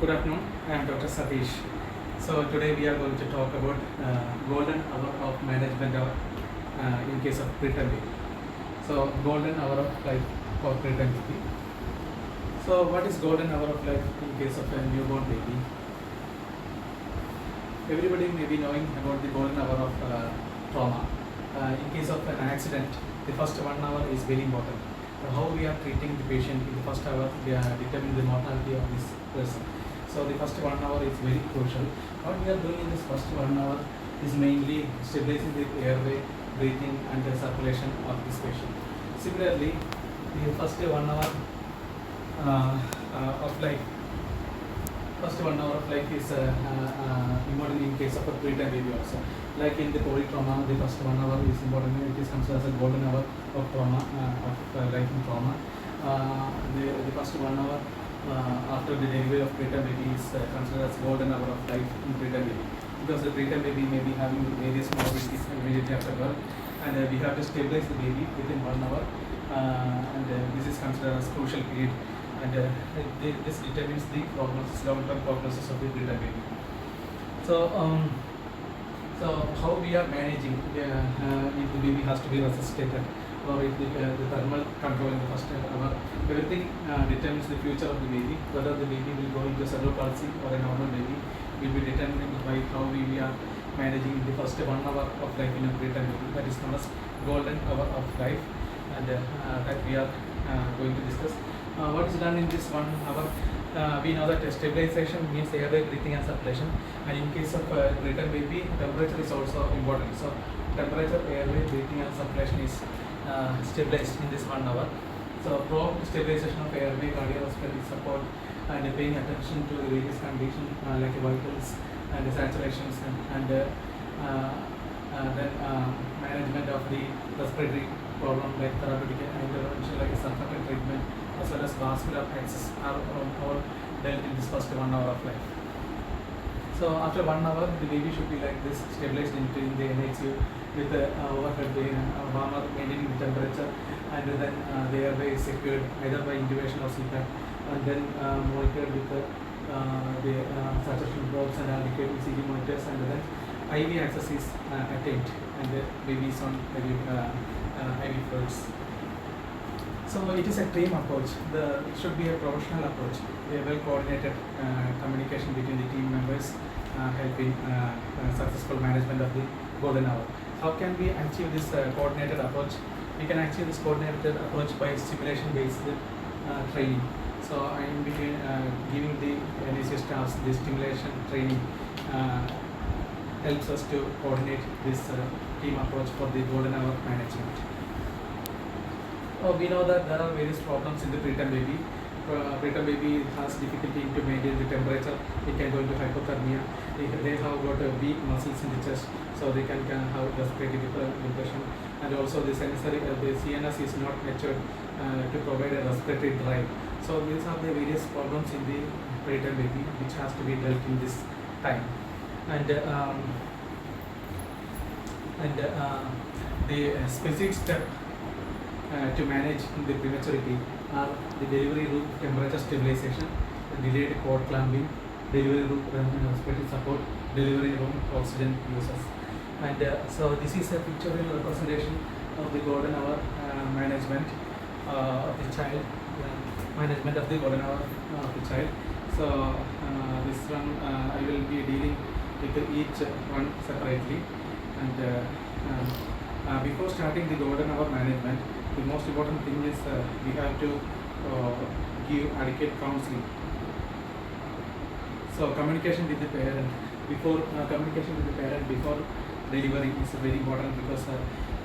Good afternoon. I am Dr. Satish. So today we are going to talk about golden hour of management in case of preterm baby. So golden hour of life for preterm baby. So what is golden hour of life in case of a newborn baby? Everybody may be knowing about the golden hour of trauma. In case of an accident, the first 1 hour is very important. How we are treating the patient in the first hour determine the mortality of this person. So the first 1 hour is very crucial. What we are doing in this first 1 hour is mainly stabilizing the airway, breathing and the circulation of this patient. Similarly, the first 1 hour of life, is important in case of a preterm baby also. Like in the polytrauma, the first 1 hour is important. It is considered as a golden hour of trauma, life in trauma. The first 1 hour after the delivery of preterm baby is considered as golden hour of life in preterm baby, because the preterm baby may be having various morbidities immediately after birth, and we have to stabilize the baby within 1 hour, and this is considered as crucial period, and this determines the prognosis, long-term prognosis of the preterm baby. So how we are managing if the baby has to be resuscitated, or if the thermal control in the first hour, everything determines the future of the baby. Whether the baby will go into cerebral palsy or a normal baby will be determined by how we are managing in the first 1 hour of life in a preterm baby. That is known as golden hour of life, and that we are going to discuss. What is done in this 1 hour? We know that stabilization means airway, breathing and circulation, and in case of preterm baby, temperature is also important. So temperature, airway, breathing and circulation is stabilized in this 1 hour. So prompt stabilization of airway, cardiovascular support, and paying attention to the various conditions like vitals and saturations, and then management of the respiratory problem like therapeutic intervention like surfactant treatment, as well as vascular access are all dealt in this first 1 hour of life. So after 1 hour, the baby should be like this, stabilized in the NICU with the overhead warmer, maintaining the temperature, and then the airway is secured either by intubation or CPAP, and then monitored with the saturation probes and adequate ECG monitors, and then IV access is attained, and the baby is on IV fluids. So it is a team approach. It should be a professional approach, a well-coordinated communication between the team members, helping successful management of the golden hour. How can we achieve this coordinated approach? We can achieve this coordinated approach by simulation-based training. So I am giving the NICU staffs the stimulation training helps us to coordinate this team approach for the golden hour management. We know that there are various problems in the preterm baby. Preterm baby has difficulty to maintain the temperature. It can go into hypothermia. They have got weak muscles in the chest, so they can have respiratory depression. And also the CNS is not matured to provide a respiratory drive. So these are the various problems in the preterm baby which has to be dealt in this time. And the specific step to manage the prematurity are the delivery room temperature stabilization, delayed cord clamping, delivery room respiratory support, delivery room oxygen uses. And so this is a pictorial representation of the golden hour management of the child, management of the golden hour of the child. So this one I will be dealing with each one separately. And before starting the golden hour management, the most important thing is we have to give adequate counseling. So communication with the parent before delivery is very important, because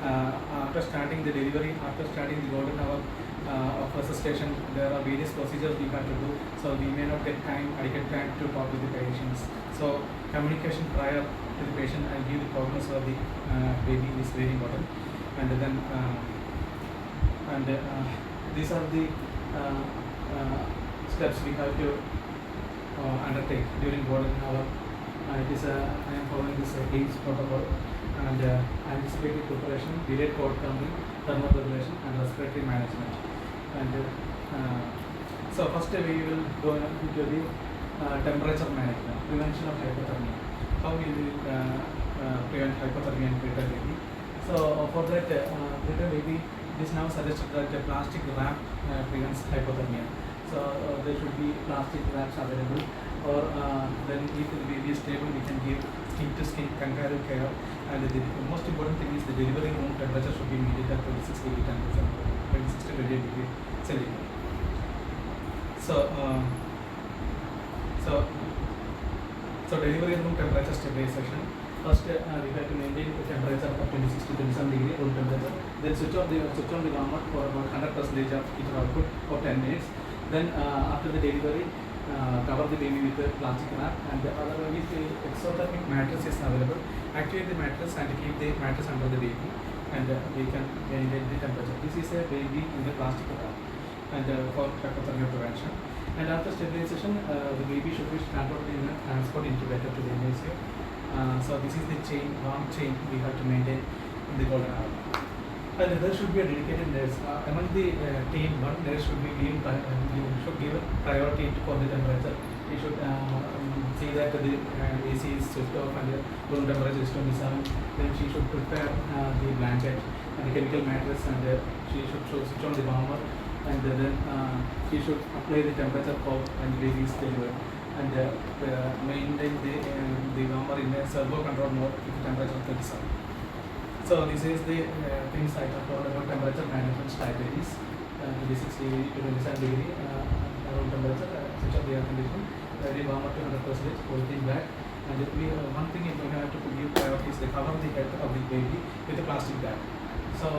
after starting the delivery, after starting the golden hour of resuscitation, there are various procedures we have to do. So we may not get adequate time to talk with the patients. So communication prior to the patient and give the prognosis of the baby is very important. And then these are the steps we have to undertake during golden hour. I am following this HAES protocol, and anticipated preparation, delayed cord clamping, thermoregulation, and respiratory management. And so first we will go into the temperature management, prevention of hypothermia. How we will prevent hypothermia in preterm baby? So for that, preterm baby, it is now suggested that the plastic wrap prevents hypothermia. So there should be plastic wraps available, or then if the baby is stable, we can give skin to skin concurrent care. And the most important thing is the delivery room temperature should be maintained at 26 degree temperature, 26 to 28 degree centigrade. So delivery room temperature stabilization. First, we have to maintain the temperature of 26 to 27 degree room temperature. Then switch on the warmer for about 100% of heat output for 10 minutes. Then after the delivery, cover the baby with a plastic wrap, and the other one is the exothermic mattress is available. Activate the mattress and keep the mattress under the baby, and we can maintain the temperature. This is a baby in the plastic wrap, and for hypothermia prevention. And after stabilization, the baby should be transported in a transport incubator to the NICU. So this is the long chain we have to maintain in the golden hour. And there should be a dedicated nurse. Among the team, one nurse should be given should give priority for the temperature. We should see that the AC is switched off and the room temperature is 27. Then she should prepare the blanket and the chemical mattress, and she should switch on the warmer, and then she should apply the temperature curve when the baby is delivered, and maintain the warmer in a servo control mode with the temperature of 37. So this is the things I talked about temperature management strategies. 26 degree to 27 degree room temperature, switch off the air conditioning, very warm up to 100%, everything back. And one thing we have to give priority is the cover the head of the baby with a plastic bag. So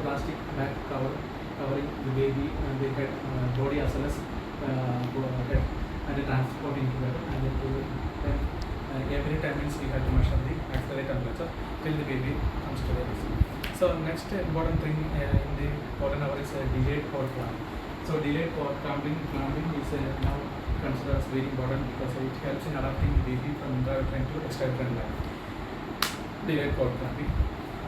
plastic bag covering the baby and the head, body as well as head, and the transport incubator, and then every 10 minutes we have to measure the axillary temperature till the baby comes to the ICU. So next important thing in the golden hour is delayed cord clamp. So delayed cord clamping is now considered as very important because it helps in adapting the baby from intrauterine to extrauterine life. Delayed cord clamping.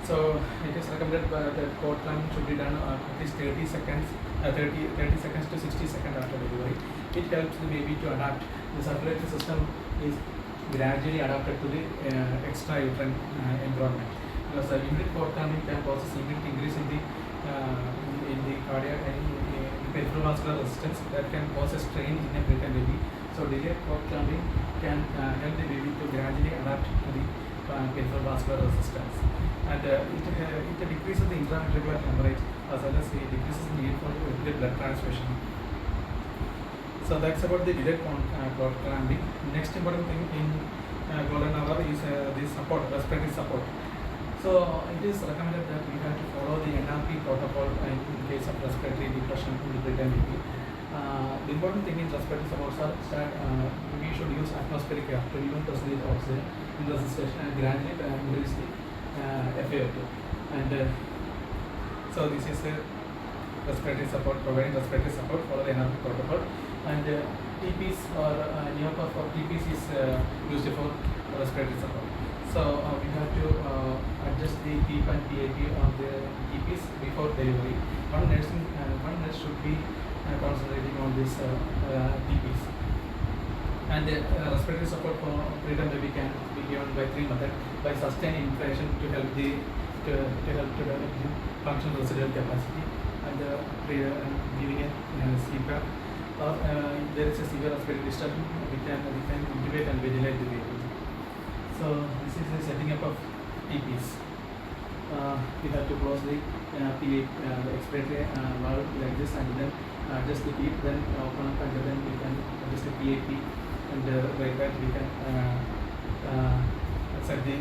So it is recommended that cord clamping should be done at least 30 seconds to 60 seconds after delivery. It helps the baby to adapt. The circulatory system is gradually adapted to the extrauterine environment. Because immediate cord clamping can cause a significant increase in the cardiac and peripheral vascular resistance that can cause a strain in a preterm baby. So delayed cord clamping can help the baby to gradually adapt to the peripheral vascular resistance, and it decreases the intraventricular hemorrhage as well as it decreases the need for the blood transfusion. So that's about the delayed cord clamping. Next important thing in golden hour is the support, respiratory support. So it is recommended that we have to follow the NRP protocol in case of respiratory depression in the preterm baby. The important thing in respiratory support is that we should use atmospheric air, 21% oxygen in the resuscitation, and gradually increase the FaO2. And so this is respiratory support, providing respiratory support for the NRP protocol. And TPs or neopuff or TPs is used for respiratory support. So we have to adjust the PEEP and PAP of the TPs before delivery. One nurse should be concentrating on this TPs. And respiratory support for preterm baby can be given by 3 methods: by sustained inflation to help to develop the functional residual capacity, and giving a CPAP. Or if there is a severe respiratory disturbance, we can intubate and ventilate the baby. So this is the setting up of TPs. We have to close the expiratory valve like this, and then adjust the PEEP, then open up, and then we can adjust the PAP, and like that we can set the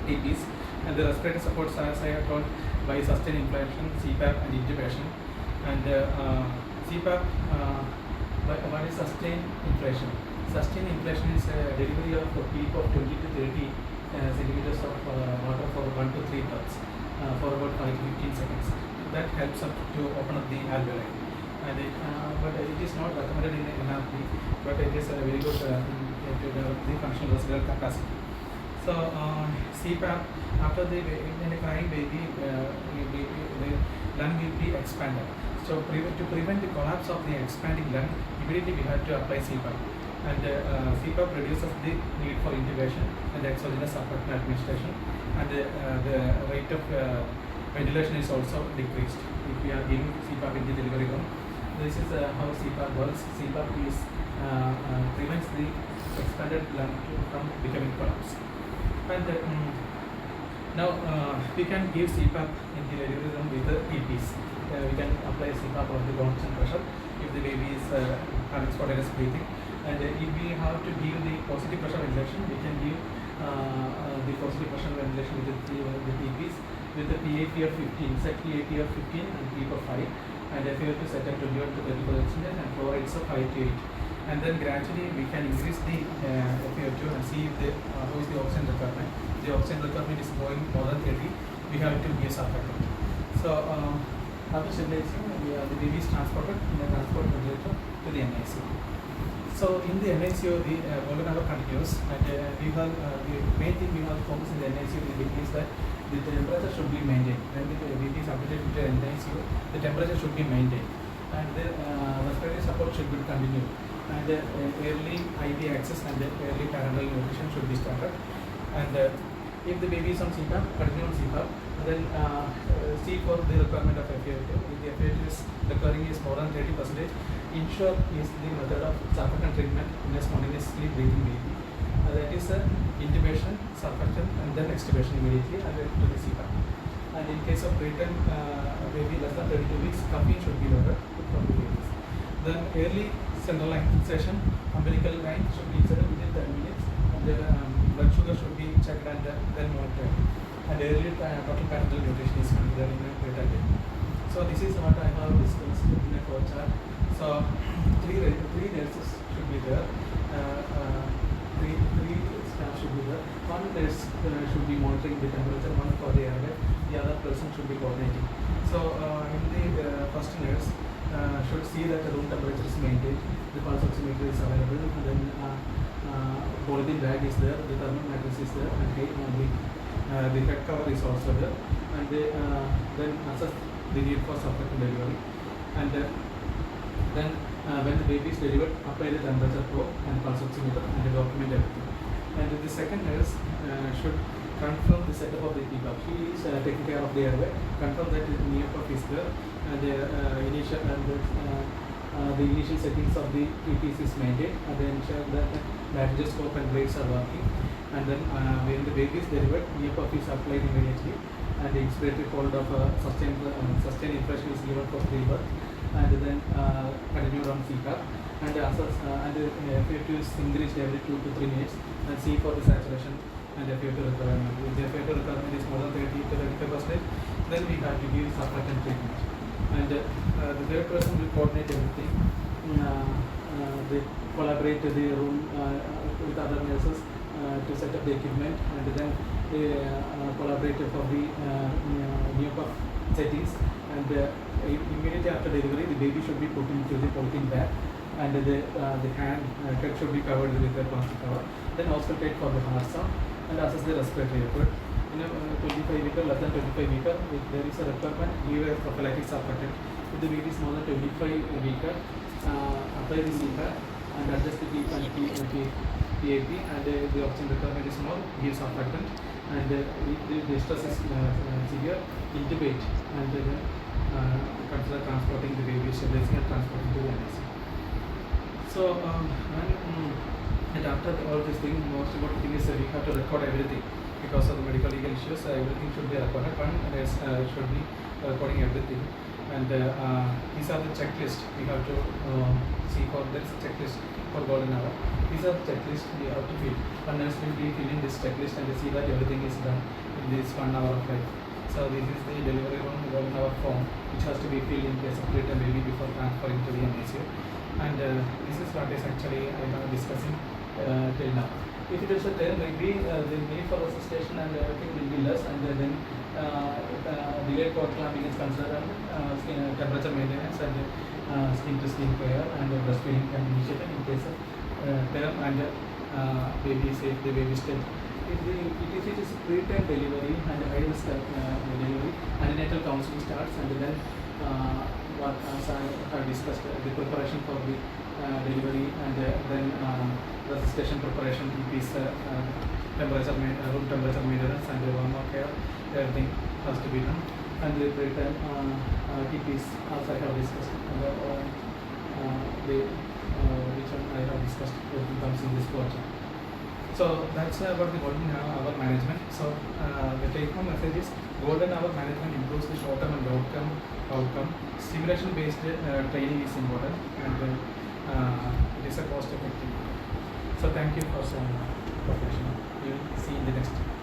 TPs. And the respiratory supports, as I have told, by sustained inflation, CPAP, and intubation. And CPAP, what is sustained inflation? Sustained inflation is a delivery of a PEEP of 20 to 30 centimeters of water for 1 to 3 breaths for about 5 to 15 seconds. That helps up to open up the alveoli. And but it is not recommended in NRP, but it is very good to develop the functional residual capacity. So CPAP, after in a crying baby, the lung will be expanded. So to prevent the collapse of the expanding lung, immediately we have to apply CPAP. And CPAP reduces the need for intubation and exogenous surfactant administration, and the rate of ventilation is also decreased if we are giving CPAP in the delivery room. This is how CPAP works. CPAP is prevents the expanded lung from becoming collapsed. And now we can give CPAP in the delivery room with the PPs. We can apply CPAP on the constant pressure if the baby is having spontaneous breathing. And if we have to give the positive pressure ventilation, we can give the positive pressure ventilation with the PPs with the PAP of 15, set PAP of 15 and PAP of 5, and FiO2 set at 21 to 30% and flow rates of 5 to 8. And then gradually we can increase the FiO2 and see if how is the oxygen requirement. The oxygen requirement is going more than 30, we have to give surfactant. So after stabilizing, the baby is transported in a transport ventilator to the NICU. So in the NICU, the golden hour continues, and we have the main thing we have to focus in the NICU is that the temperature should be maintained. When the baby is admitted to the NICU, the temperature should be maintained, and the respiratory support should be continued, and early IV access and early parenteral nutrition should be started. And if the baby is on CPAP, continue on CPAP, then see for the requirement of FiO2. If the FiO2 is recurring is more than 30%, ensure is the method of surfactant treatment in a spontaneously breathing baby. That is intubation, surfactant, and then extubation immediately and to the CPAP. And in case of preterm baby less than 32 weeks, caffeine should be lowered from the babies. Then early central line fixation, umbilical line should be inserted within 10 minutes, and the blood sugar should be checked and then monitored. And early total parenteral nutrition is considered in a preterm baby. So this is what I have discussed in a flow chart. So three nurses should be there. Three staff should be there. One nurse should be monitoring the temperature, one for the airway, the other person should be coordinating. So in the first nurse should see that the room temperature is maintained, the pulse oximeter is available, and then polythene bag is there, the thermal matrix is there, and the head cover is also there, and they then assess the need for surfactant delivery. And then when the baby is delivered, apply the temperature probe and pulse oximeter and document everything. And the second nurse should confirm the setup of the PPAP. She is taking care of the airway, confirm that the NEOPAP is there, and the initial settings of the PPs is maintained, and then ensure that the laryngoscope and blades are working. And then when the baby is delivered, NEOPAP is applied immediately, and the inspiratory hold of sustained inflation is given for pre-birth, and then continue on CPAP, and FiO2 is increased every 2 to 3 minutes, and see for the saturation and FiO2 requirement. If the FiO2 requirement is more than 30 to 35%, then we have to give surfactant treatment. And the third person will coordinate everything. They collaborate the room with other nurses to set up the equipment, and then they collaborate for the NEOPAP settings. And immediately after delivery, the baby should be put into the polythene bag, and the head should be covered with a plastic cover. Then auscultate for the heart sound and assess the respiratory effort. In a 25 weeker, less than 25 weeker, if there is a requirement, give a prophylactic surfactant. If the baby is more than 25 weeker, apply the CPAP and adjust the PAP and the oxygen requirement is more, give surfactant. And if the stress is severe, intubate, and then consider transporting the baby, stabilizing and transporting to the NICU. So and after all this thing, most important thing is we have to record everything because of the medical legal issues. Everything should be recorded, and should be recording everything. And these are the checklist we have to see for. There is a checklist for golden hour. These are the checklists we have to fill. One nurse will be filling this checklist and see that everything is done in this 1 hour of life. So this is the delivery room golden hour form, which has to be filled in case of preterm baby before transferring to the NICU. And this is what is actually I am discussing till now. If it is a term, maybe the need for resuscitation and everything will be less, and then delayed cord clamping is considered, and temperature maintenance and skin to skin care and breastfeeding can be initiated in case of term and baby safe, the baby stage. If it is preterm delivery and high risk delivery, antenatal counseling starts, and then what as I have discussed, the preparation for the delivery, and then registration preparation, EPs, temperature, room temperature maintenance, and warmer care, everything has to be done. And the pre-time EPs, as I have discussed, which one I have discussed, everything comes in this project. So that's about the golden hour management. So the take-home message is golden hour management improves the short-term and long-term outcome. Simulation-based training is important, and it is a cost-effective. So thank you for some cooperation. We will see in the next.